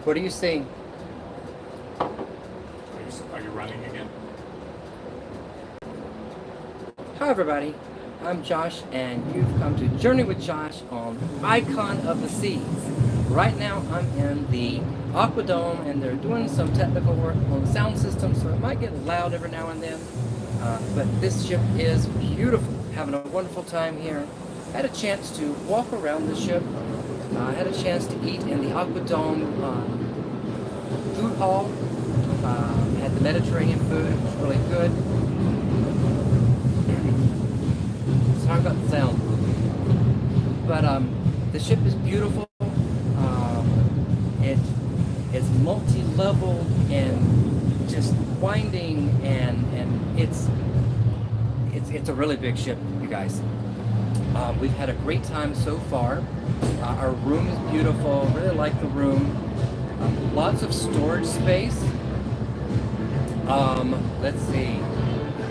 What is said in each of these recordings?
What do you see? Are you running again? Hi everybody, I'm Josh and you've come to Journey with Josh on Icon of the Seas. Right now I'm in the Aquadome and they're doing some technical work on the sound system, so it might get loud every now and then. But this ship is beautiful, having a wonderful time here. Had a chance to walk around the ship. I had a chance to eat in the Aquadome food hall. Had the Mediterranean food, it was really good. Sorry about the sound. But the ship is beautiful. It is multi-leveled and just winding, and it's a really big ship, you guys. We've had a great time so far. Our room is beautiful. Really like the room. Lots of storage space. Let's see.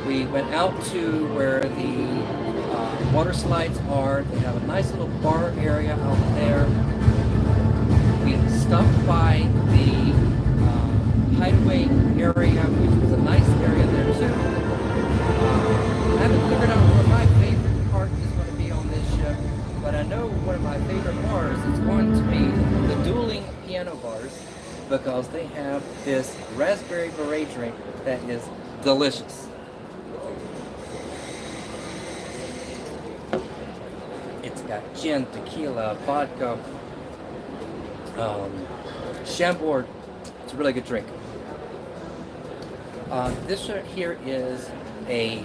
We went out to where the water slides are. They have a nice little bar area out there. We stopped by the hideaway area, which was a nice area there too. I haven't figured out what my favorite part is going to be on this ship, but I know one of my favorite bars is going to be the dueling piano bars, because they have this raspberry beret drink that is delicious. It's got gin, tequila, vodka, Chambord. It's a really good drink. This right here is a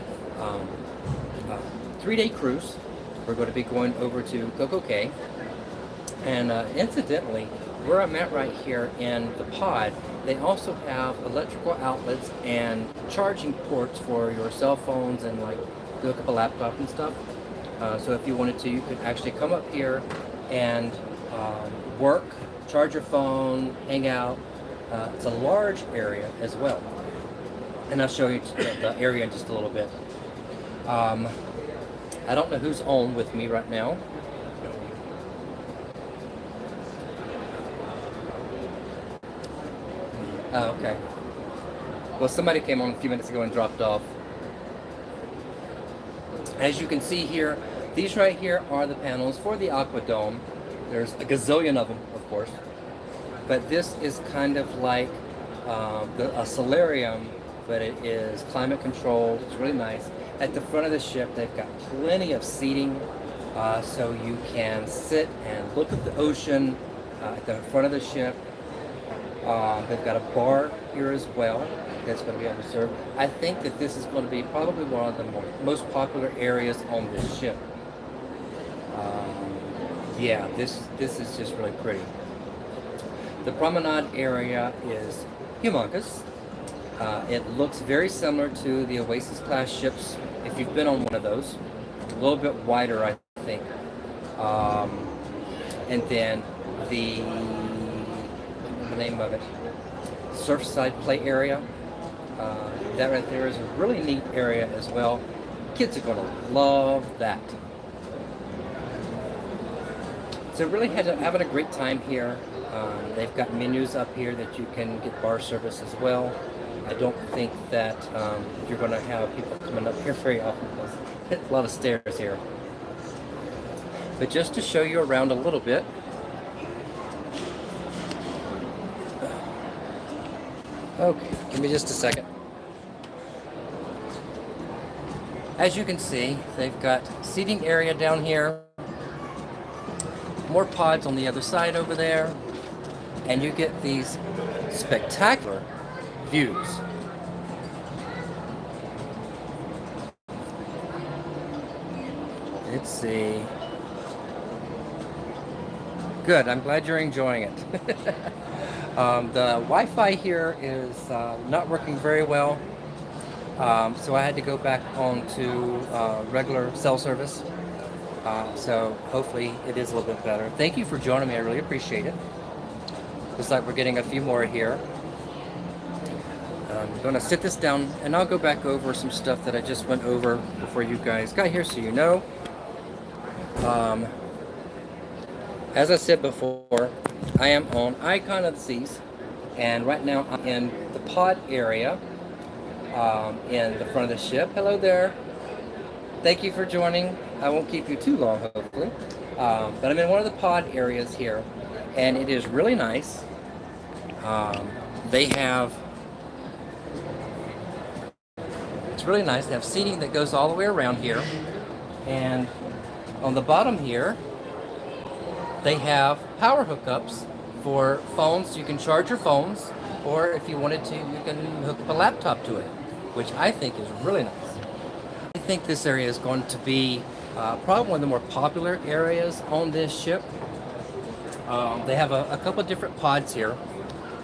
3-day cruise. We're going to be going over to Coco Cay. And incidentally, where I'm at right here in the pod, they also have electrical outlets and charging ports for your cell phones and like hook up a laptop and stuff. So if you wanted to, you could actually come up here and work, charge your phone, hang out. It's a large area as well. And I'll show you the area in just a little bit. I don't know who's on with me right now. Oh, okay. Well, somebody came on a few minutes ago and dropped off. As you can see here, these right here are the panels for the Aquadome. There's a gazillion of them, of course. But this is kind of like a solarium, but it is climate controlled. It's really nice. At the front of the ship, they've got plenty of seating, so you can sit and look at the ocean at the front of the ship. They've got a bar here as well that's going to be able to serve. I think that this is going to be probably one of the most popular areas on this ship. Yeah, this is just really pretty. The promenade area is humongous. It looks very similar to the Oasis class ships, if you've been on one of those. A little bit wider, I think. And then the name of it, Surfside play area. That right there is a really neat area as well. Kids are going to love that. So really having a great time here. They've got menus up here that you can get bar service as well. I don't think that you're going to have people coming up here very often because there's a lot of stairs here. But just to show you around a little bit. Okay, give me just a second. As you can see, they've got seating area down here. More pods on the other side over there. And you get these spectacular views. Let's see. Good, I'm glad you're enjoying it. The Wi-Fi here is not working very well, so I had to go back on to regular cell service. So hopefully it is a little bit better. Thank you for joining me, I really appreciate it. Looks like we're getting a few more here. I'm going to sit this down and I'll go back over some stuff that I just went over before you guys got here, so you know. As I said before, I am on Icon of the Seas, and right now I'm in the pod area in the front of the ship. Hello there. Thank you for joining. I won't keep you too long, hopefully. But I'm in one of the pod areas here, and it is really nice. They have, it's really nice. They have seating that goes all the way around here. And on the bottom here, they have power hookups for phones. You can charge your phones, or if you wanted to, you can hook up a laptop to it, which I think is really nice. I think this area is going to be probably one of the more popular areas on this ship. They have a couple different pods here,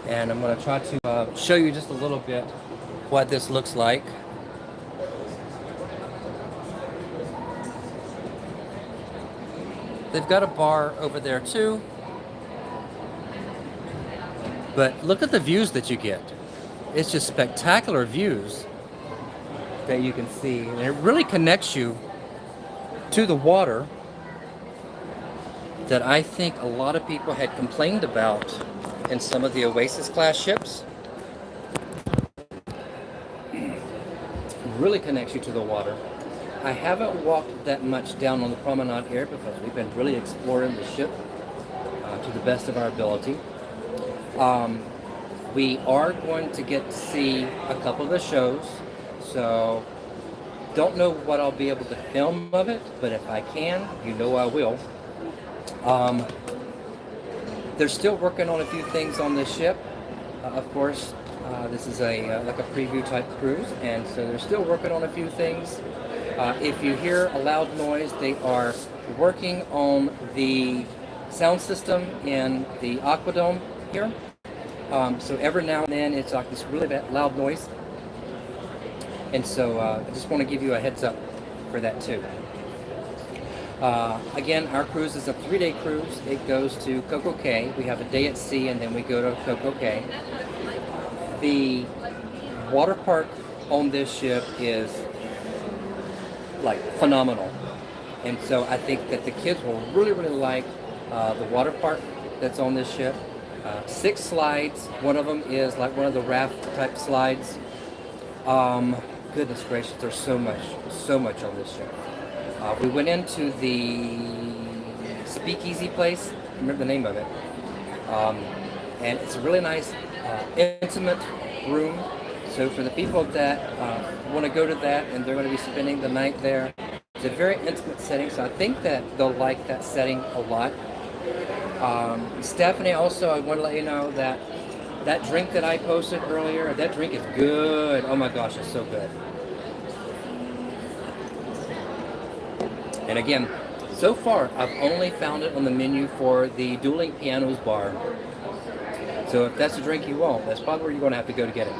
and I'm going to try to show you just a little bit what this looks like. They've got a bar over there too, but look at the views that you get. It's just spectacular views that you can see, and it really connects you to the water that I think a lot of people had complained about in some of the Oasis class ships. Really connects you to the water. I haven't walked that much down on the promenade area because we've been really exploring the ship to the best of our ability. We are going to get to see a couple of the shows, so don't know what I'll be able to film of it, but if I can, you know I will. They're still working on a few things on this ship. Of course, this is like a preview type cruise, and so they're still working on a few things. If you hear a loud noise, they are working on the sound system in the Aquadome here. So every now and then it's like this really loud noise. And so I just want to give you a heads up for that too. Again, our cruise is a 3-day cruise. It goes to Coco Cay. We have a day at sea and then we go to Coco Cay. The water park on this ship is like phenomenal, and so I think that the kids will really like the water park that's on this ship. 6 slides. One of them is like one of the raft type slides. Goodness gracious, there's so much on this ship. We went into the speakeasy place, I remember the name of it, and it's a really nice intimate room. So for the people that want to go to that and they're going to be spending the night there, it's a very intimate setting, so I think that they'll like that setting a lot. Stephanie, also, I want to let you know that that drink that I posted earlier, that drink is good. Oh my gosh, it's so good. And again, so far, I've only found it on the menu for the Dueling Pianos bar. So if that's the drink you want, that's probably where you're going to have to go to get it.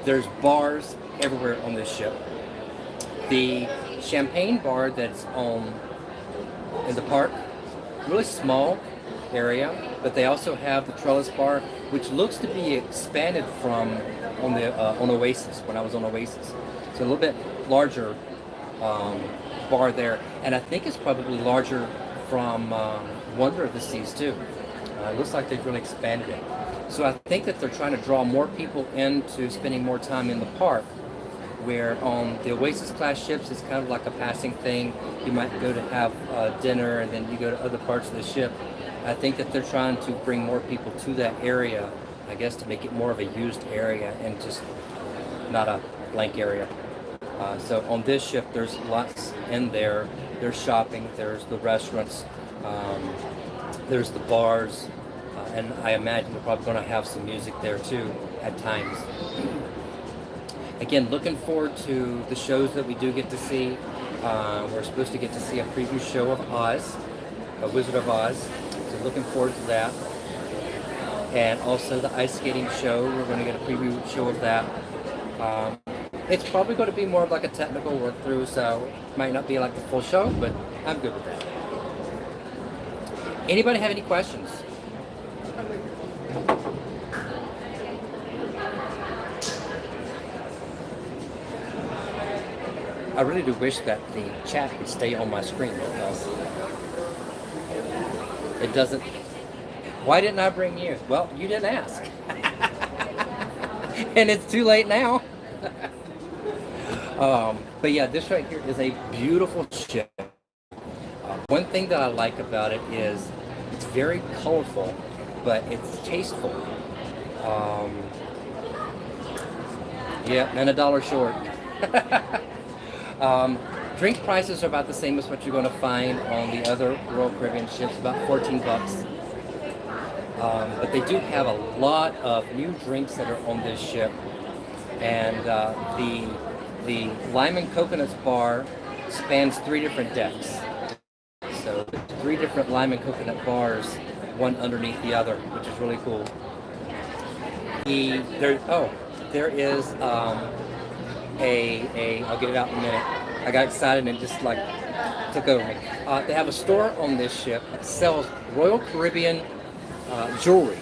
There's bars everywhere on this ship. The champagne bar that's in the park, really small area, but they also have the trellis bar, which looks to be expanded from on Oasis, when I was on Oasis. So a little bit larger bar there, and I think it's probably larger from Wonder of the Seas too. It looks like they've really expanded it. So I think that they're trying to draw more people into spending more time in the park, where on the Oasis class ships it's kind of like a passing thing. You might go to have dinner and then you go to other parts of the ship. I think that they're trying to bring more people to that area, I guess, to make it more of a used area and just not a blank area. So on this ship there's lots in there. There's shopping, there's the restaurants, there's the bars, and I imagine we're probably going to have some music there too at times. Again, looking forward to the shows that we do get to see. We're supposed to get to see a preview show of Oz, a Wizard of Oz, so looking forward to that. And also the ice skating show, we're going to get a preview show of that. It's probably going to be more of like a technical work through, so it might not be like the full show, but I'm good with that. Anybody have any questions? I really do wish that the chat could stay on my screen because it doesn't Why didn't I bring you? Well, you didn't ask. And it's too late now. But yeah, this right here is a beautiful ship. One thing that I like about it is it's very colorful, but it's tasteful. Yeah, and $1 short. Drink prices are about the same as what you're going to find on the other Royal Caribbean ships, about 14 bucks. But they do have a lot of new drinks that are on this ship, and the lime and coconuts bar spans 3 different decks. So 3 different lime and coconut bars, one underneath the other, which is really cool. There is I'll get it out in a minute. I got excited and it just like took over me. They have a store on this ship that sells Royal Caribbean jewelry,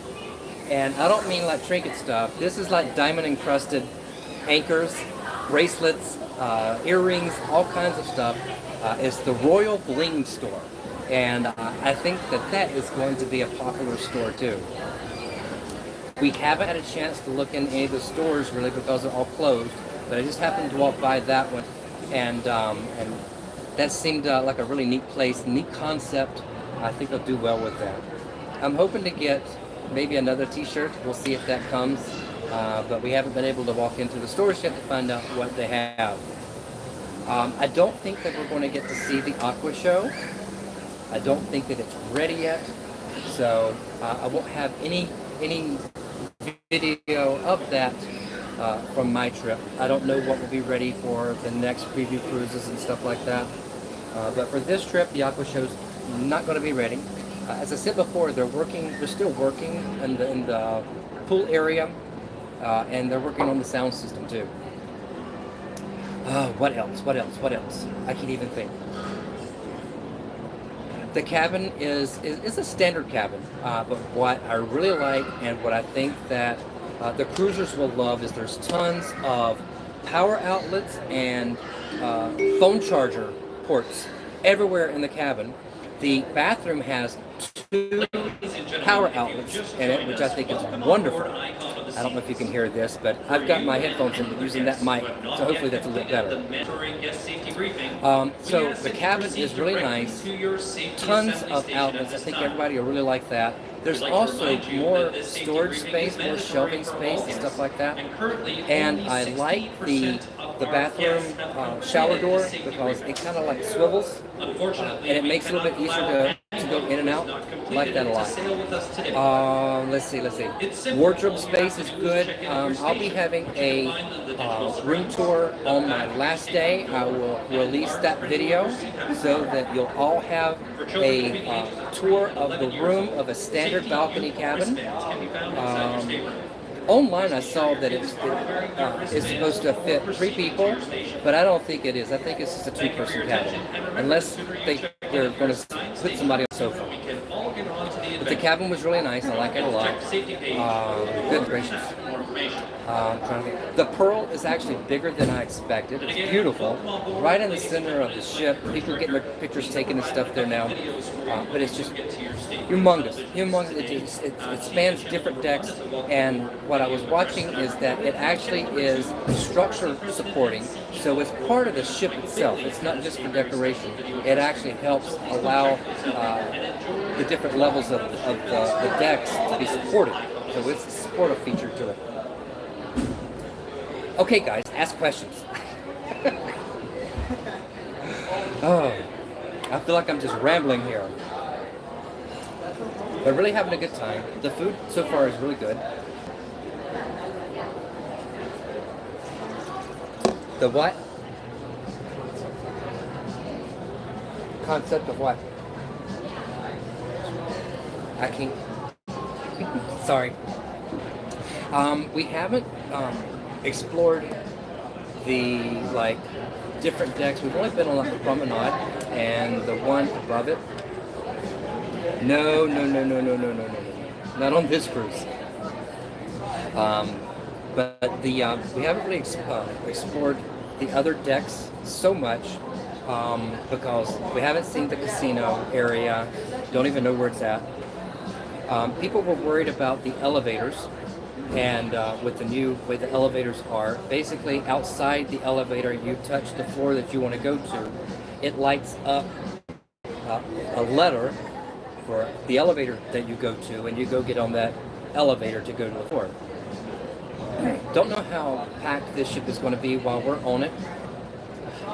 and I don't mean like trinket stuff. This is like diamond encrusted anchors, bracelets, earrings, all kinds of stuff. It's the Royal Bling store, and I think that is going to be a popular store too. We haven't had a chance to look in any of the stores really because they're all closed, but I just happened to walk by that one, and that seemed like a really neat place, neat concept. I think they'll do well with that. I'm hoping to get maybe another t-shirt. We'll see if that comes, but we haven't been able to walk into the stores yet to find out what they have. I don't think that we're going to get to see the Aqua show. I don't think that it's ready yet, so I won't have any video of that from my trip. I don't know what will be ready for the next preview cruises and stuff like that. But for this trip, the Aqua show's not going to be ready. As I said before, they're still working in the pool area, and they're working on the sound system too. What else? I can't even think. The cabin is a standard cabin, but what I really like and what I think that the cruisers will love is there's tons of power outlets and phone charger ports everywhere in the cabin. The bathroom has 2 power outlets in it, which I think is wonderful. I don't know if you can hear this, but I've got my headphones in using that mic, so hopefully that's a little better. So the cabin is really nice. Tons of outlets. I think everybody will really like that. There's also more storage space, more shelving space and stuff like that. And I like the bathroom shower door because it kind of like swivels, and it makes it a little bit easier to go in and out. I like that a lot. Let's see. Wardrobe space is good. I'll be having a room tour on my last day. I will release that video so that you'll all have a tour of the room of a standard balcony cabin. Online I saw that it's supposed to fit 3 people, but I don't think it is. I think it's just a 2-person cabin, unless they're going to put somebody on the sofa. But the cabin was really nice. I like it a lot. Good gracious. The Pearl is actually bigger than I expected. It's beautiful. Right in the center of the ship. People are getting their pictures taken and stuff there now. But it's just humongous. It spans different decks. And what I was watching is that it actually is structure supporting. So it's part of the ship itself. It's not just for decoration. It actually helps allow the different levels of the decks to be supported. So it's a supportive feature to it. Okay, guys, ask questions. Oh, I feel like I'm just rambling here. But really having a good time. The food so far is really good. The what? Concept of what? I can't. Sorry. We haven't explored the different decks. We've only been on the promenade and the one above it. No. Not on this cruise. But we haven't really explored the other decks so much because we haven't seen the casino area. Don't even know where it's at. People were worried about the elevators, and with the new way the elevators are, basically outside the elevator, you touch the floor that you want to go to, it lights up a letter for the elevator that you go to, and you go get on that elevator to go to the floor. Don't know how packed this ship is going to be while we're on it,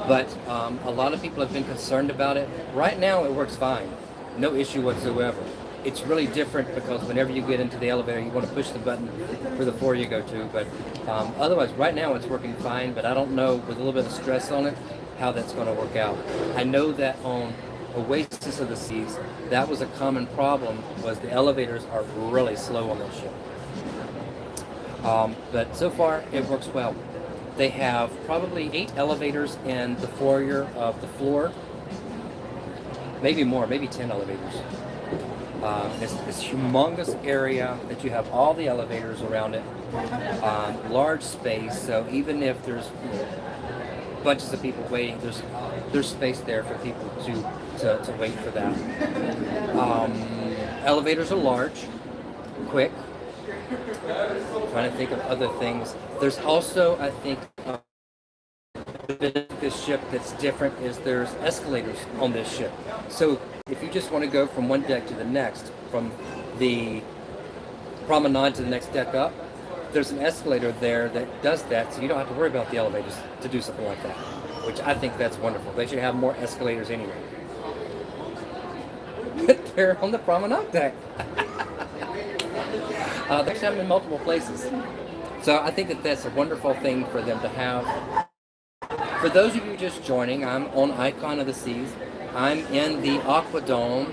but a lot of people have been concerned about it. Right now it works fine, no issue whatsoever. It's really different because whenever you get into the elevator, you want to push the button for the floor you go to, but otherwise right now it's working fine, but I don't know, with a little bit of stress on it, how that's going to work out. I know that on Oasis of the Seas, that was a common problem, was the elevators are really slow on this ship. But so far it works well. They have probably 8 elevators in the foyer of the floor, maybe more, maybe 10 elevators. It's this humongous area that you have all the elevators around it, large space, so even if there's bunches of people waiting, there's space there for people to wait for that. Elevators are large, quick. Trying to think of other things. There's also, I think, this ship that's different is there's escalators on this ship. So if you just want to go from one deck to the next, from the promenade to the next deck up, there's an escalator there that does that, so you don't have to worry about the elevators to do something like that, which I think that's wonderful. They should have more escalators anyway. They're on the promenade deck. They should have them in multiple places. So I think that that's a wonderful thing for them to have. For those of you just joining, I'm on Icon of the Seas. I'm in the Aquadome,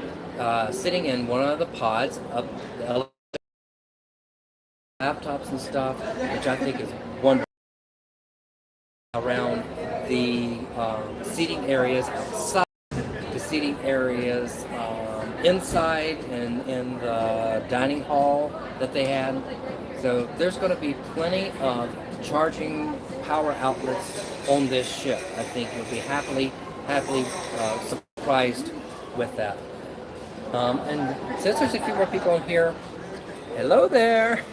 sitting in one of the pods up the elevator, laptops and stuff, which I think is wonderful. Around the seating areas outside, the seating areas inside and in the dining hall that they had. So there's going to be plenty of charging power outlets on this ship. I think you'll be happily surprised with that. And since there's a few more people on here, hello there.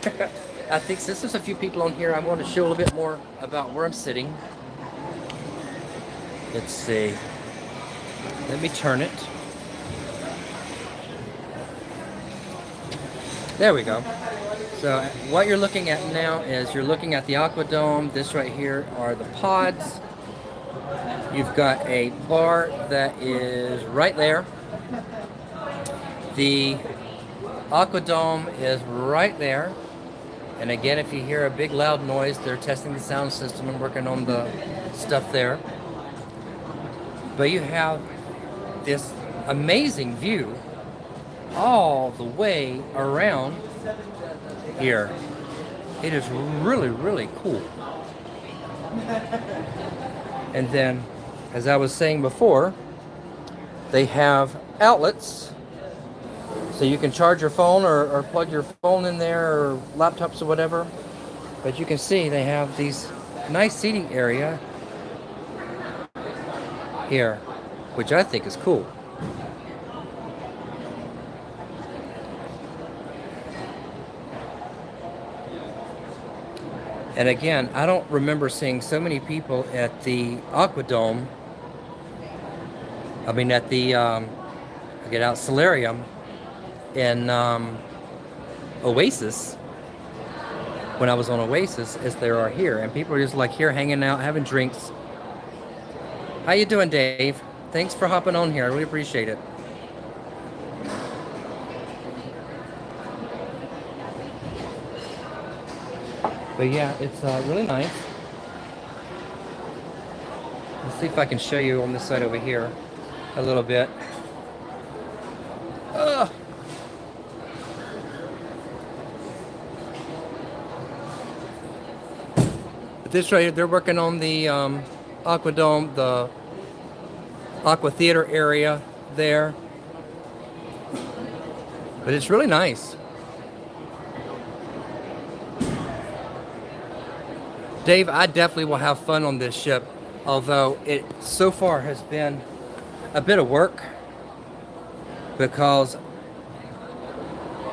I think since there's a few people on here, I want to show a little bit more about where I'm sitting. Let's see. Let me turn it. There we go. So what you're looking at now is you're looking at the Aquadome. This right here are the pods. You've got a bar that is right there. The Aquadome is right there. And again, if you hear a big loud noise, they're testing the sound system and working on the stuff there. But you have this amazing view all the way around here. It is really, really cool. And then, as I was saying before, they have outlets, so you can charge your phone or plug your phone in there, or laptops or whatever. But you can see they have these nice seating area here, which I think is cool. And again, I don't remember seeing so many people at the Aquadome. I mean, at the Solarium in Oasis, when I was on Oasis, as there are here. And people are just like here hanging out, having drinks. How you doing, Dave? Thanks for hopping on here. I really appreciate it. But yeah, it's really nice. Let's see if I can show you on this side over here a little bit. Ugh. But this right here, they're working on the Aquadome, the Aqua Theater area there. But it's really nice. Dave, I definitely will have fun on this ship, although it so far has been a bit of work because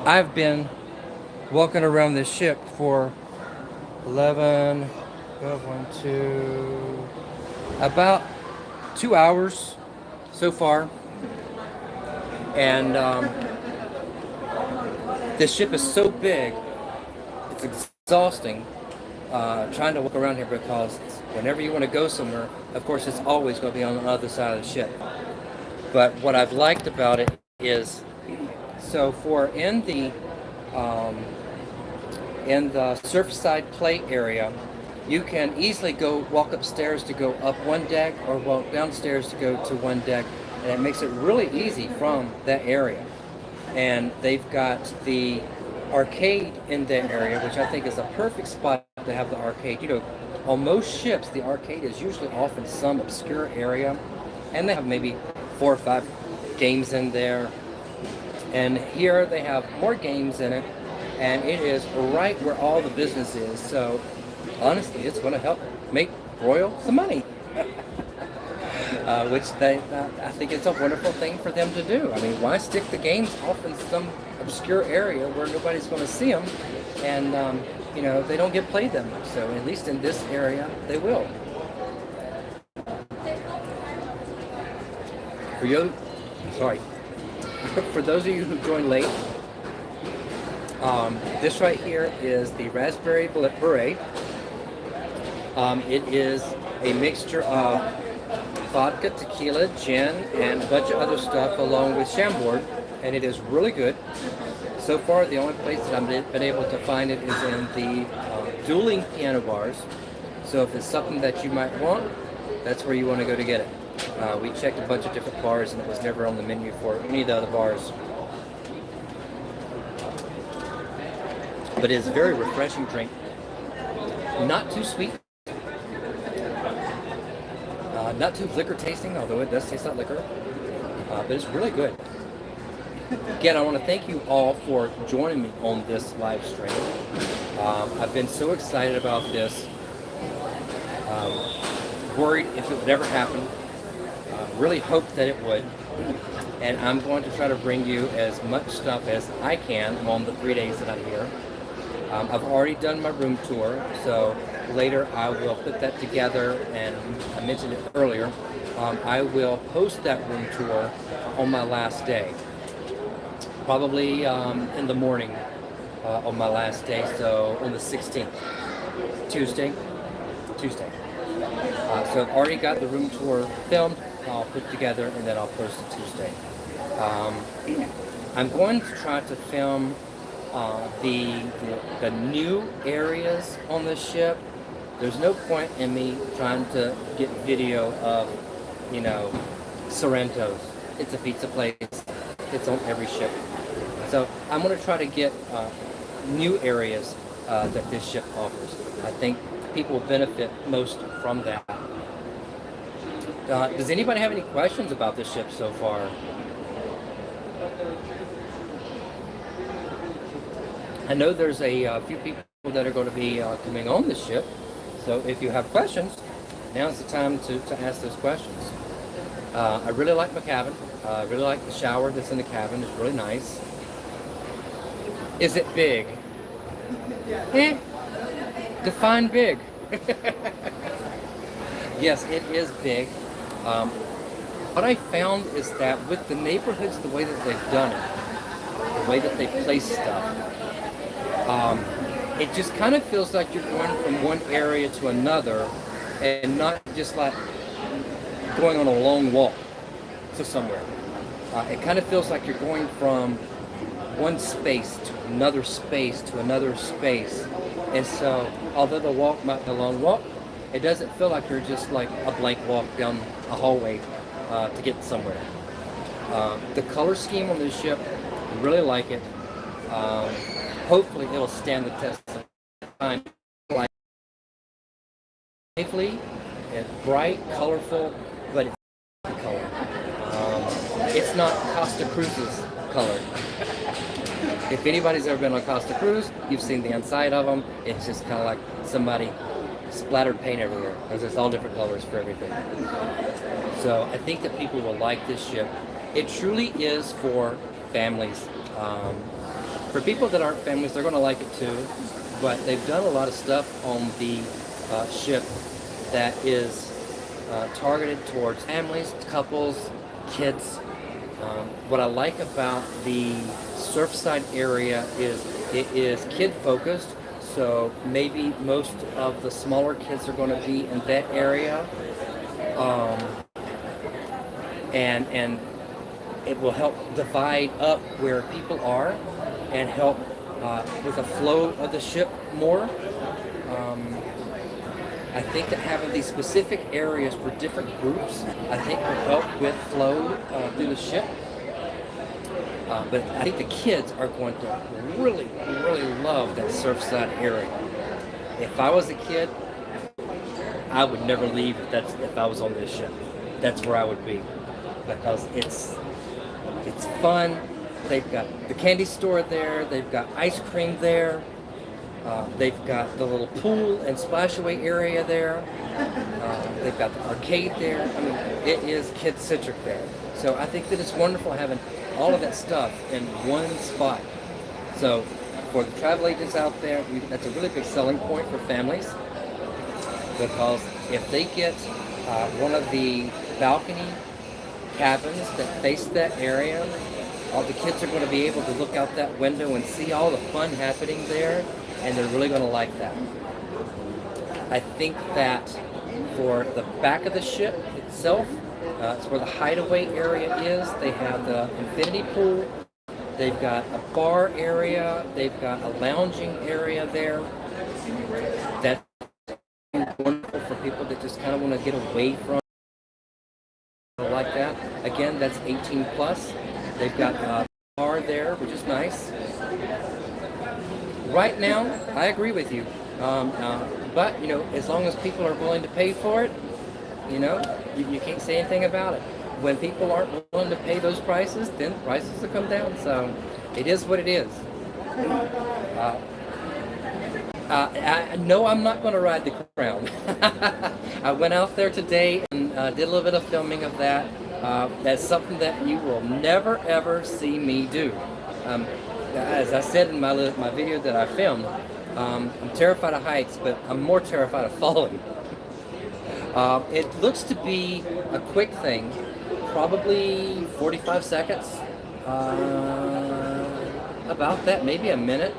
I've been walking around this ship for 11, 12, 1, 2, about 2 hours so far. And this ship is so big, it's exhausting trying to walk around here because whenever you want to go somewhere, of course, it's always going to be on the other side of the ship. But what I've liked about it is, so for in the surfside play area, you can easily go walk upstairs to go up one deck or walk downstairs to go to one deck, and it makes it really easy from that area. And they've got the arcade in that area, which I think is a perfect spot to have the arcade. You know, on most ships, the arcade is usually off in some obscure area, and they have maybe 4 or 5 games in there. And here they have more games in it, and it is right where all the business is. So honestly, it's going to help make Royal some money. Which I think it's a wonderful thing for them to do. I mean, why stick the games off in some obscure area where nobody's going to see them, and you know, they don't get played that much. So at least in this area, they will. For those of you who joined late, this right here is the Raspberry Beret. It is a mixture of vodka, tequila, gin, and a bunch of other stuff along with Chambord, and it is really good. So far, the only place that I've been able to find it is in the dueling piano bars. So if it's something that you might want, that's where you want to go to get it. We checked a bunch of different bars, and it was never on the menu for any of the other bars. But it is a very refreshing drink. Not too sweet. Not too liquor tasting, although it does taste like liquor. But it's really good. Again, I want to thank you all for joining me on this live stream. I've been so excited about this. Worried if it would ever happen. Really hoped that it would. And I'm going to try to bring you as much stuff as I can on the 3 days that I'm here. I've already done my room tour, so later I will put that together, and I mentioned it earlier. I will post that room tour on my last day, probably in the morning on my last day, so on the 16th, Tuesday. So I've already got the room tour filmed. I'll put together, and then I'll post it Tuesday. I'm going to try to film the new areas on the ship. There's no point in me trying to get video of, you know, Sorrento's. It's a pizza place. It's on every ship. So I'm going to try to get new areas that this ship offers. I think people will benefit most from that. Does anybody have any questions about this ship so far? I know there's a few people that are going to be coming on this ship, so if you have questions, now's the time to ask those questions. I really like my cabin. I really like the shower that's in the cabin. It's really nice. Is it big? Define big. Yes, it is big. What I found is that with the neighborhoods, the way that they've done it, the way that they place stuff, it just kind of feels like you're going from one area to another, and not just like going on a long walk to somewhere. It kind of feels like you're going from one space to another space to another space. And so, although the walk might be a long walk, it doesn't feel like you're just like a blank walk down a hallway to get somewhere. The color scheme on this ship, I really like it. Hopefully it'll stand the test of time. Like, safely, it's bright, colorful, but it's color. It's not Costa Cruises color. If anybody's ever been on Costa Cruise, you've seen the inside of them. It's just kind of like somebody splattered paint everywhere, because it's all different colors for everything. So I think that people will like this ship. It truly is for families. For people that aren't families, they're going to like it too. But they've done a lot of stuff on the ship that is targeted towards families, couples, kids. What I like about the Surfside area is it is kid focused. So maybe most of the smaller kids are going to be in that area. And it will help divide up where people are and help with the flow of the ship more. I think that having these specific areas for different groups, I think will help with flow through the ship. But I think the kids are going to really, really love that Surfside area. If I was a kid, I would never leave if I was on this ship. That's where I would be. Because it's fun. They've got the candy store there. They've got ice cream there. They've got the little pool and splashaway area there. They've got the arcade there. I mean, it is kid-centric there. So I think that it's wonderful having all of that stuff in one spot. So for the travel agents out there, that's a really big selling point for families. Because if they get one of the balcony cabins that face that area, all the kids are going to be able to look out that window and see all the fun happening there, and they're really going to like that. I think that for the back of the ship itself, it's where the hideaway area is. They have the infinity pool. They've got a bar area. They've got a lounging area there. That's wonderful for people that just kind of want to get away from like that. Again, that's 18 plus. They've got a bar there, which is nice. Right now, I agree with you. But, you know, as long as people are willing to pay for it, you know, you can't say anything about it. When people aren't willing to pay those prices, then prices will come down. So it is what it is. No, I'm not going to ride the Crown. I went out there today and did a little bit of filming of that. That's something that you will never ever see me do. As I said in my video that I filmed, I'm terrified of heights, but I'm more terrified of falling. It looks to be a quick thing, probably 45 seconds, about that, maybe a minute.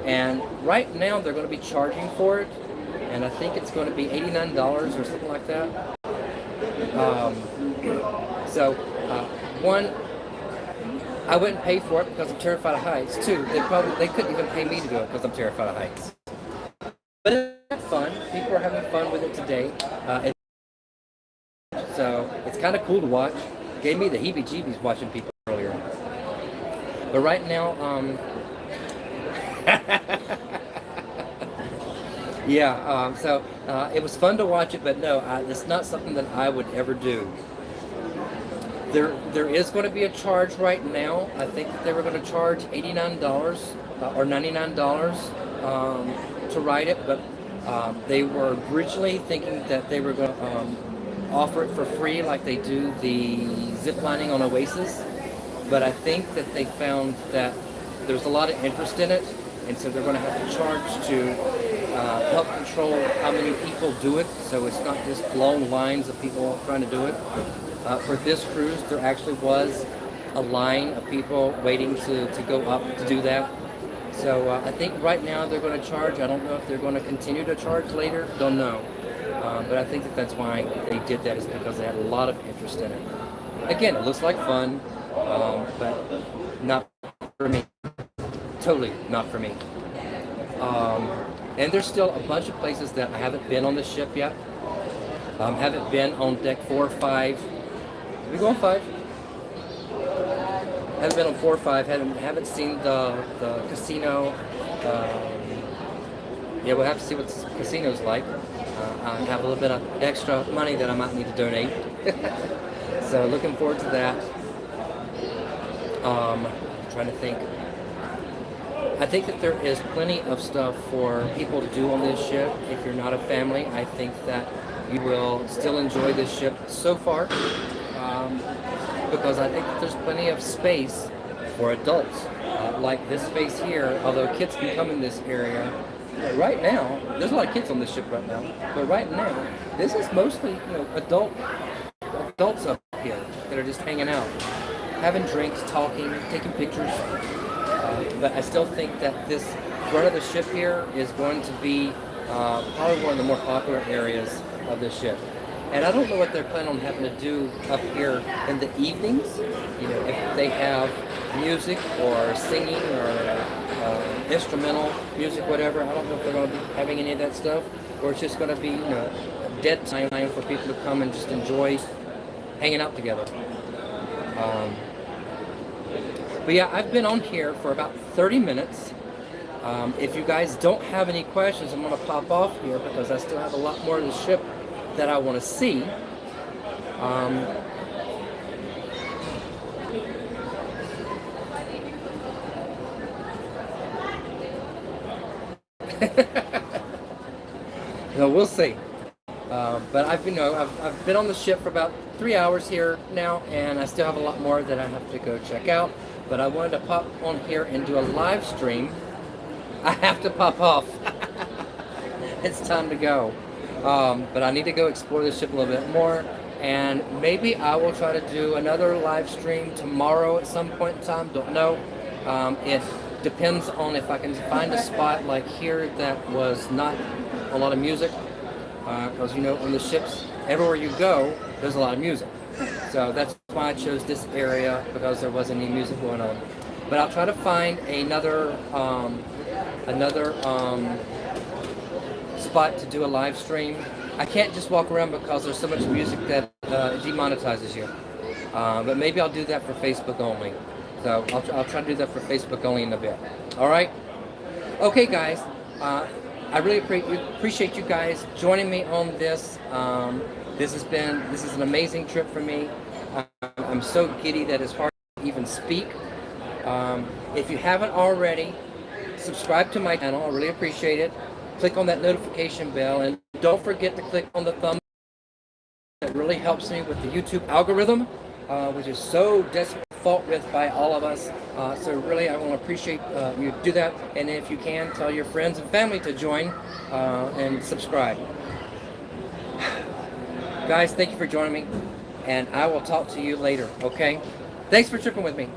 And right now they're going to be charging for it, and I think it's going to be $89 or something like that. One, I wouldn't pay for it because I'm terrified of heights. Two, they couldn't even pay me to do it because I'm terrified of heights. But it's fun. People are having fun with it today. So it's kind of cool to watch. Gave me the heebie-jeebies watching people earlier. But right now, yeah, so it was fun to watch it, but no, it's not something that I would ever do. There is going to be a charge right now. I think that they were going to charge $89 or $99 to ride it, but they were originally thinking that they were going to offer it for free like they do the zip lining on Oasis. But I think that they found that there's a lot of interest in it, and so they're going to have to charge to help control how many people do it, so it's not just long lines of people trying to do it. For this cruise, there actually was a line of people waiting to go up to do that. So I think right now they're going to charge. I don't know if they're going to continue to charge later. Don't know. But I think that's why they did that, is because they had a lot of interest in it. Again, it looks like fun, but not for me. Totally not for me. And there's still a bunch of places that I haven't been on the ship yet. Haven't been on deck 4 or 5. We go on 5. Haven't been on 4 or 5. Haven't seen the casino. Yeah, we'll have to see what the casino's like. I have a little bit of extra money that I might need to donate. So looking forward to that. Trying to think. I think that there is plenty of stuff for people to do on this ship. If you're not a family, I think that you will still enjoy this ship so far, because I think that there's plenty of space for adults. Like this space here, although kids can come in this area, right now, there's a lot of kids on this ship right now, but right now, this is mostly, adults up here that are just hanging out, having drinks, talking, taking pictures. But I still think that this front of the ship here is going to be probably one of the more popular areas of the ship. And I don't know what they're planning on having to do up here in the evenings. If they have music or singing or instrumental music, whatever. I don't know if they're going to be having any of that stuff, or it's just going to be, a dead time for people to come and just enjoy hanging out together. But yeah, I've been on here for about 30 minutes. If you guys don't have any questions, I'm going to pop off here because I still have a lot more of the ship that I want to see. We'll see. But I've been on the ship for about 3 hours here now, and I still have a lot more that I have to go check out. But I wanted to pop on here and do a live stream. I have to pop off. It's time to go. But I need to go explore the ship a little bit more, and maybe I will try to do another live stream tomorrow at some point in time. Don't know. It depends on if I can find a spot like here that was not a lot of music, because on the ships, everywhere you go, there's a lot of music. So that's why I chose this area, because there wasn't any music going on. But I'll try to find another spot to do a live stream. I can't just walk around because there's so much music that demonetizes you. But maybe I'll do that for Facebook only. So I'll try to do that for Facebook only in a bit. All right. Okay, guys. I really appreciate you guys joining me on this. This is an amazing trip for me. I'm so giddy that it's hard to even speak. If you haven't already, subscribe to my channel. I really appreciate it. Click on that notification bell, and don't forget to click on the thumb. It really helps me with the YouTube algorithm, which is so desperately fought with by all of us. So really, I want to appreciate you do that. And if you can, tell your friends and family to join and subscribe. Guys, thank you for joining me, and I will talk to you later, okay? Thanks for tripping with me.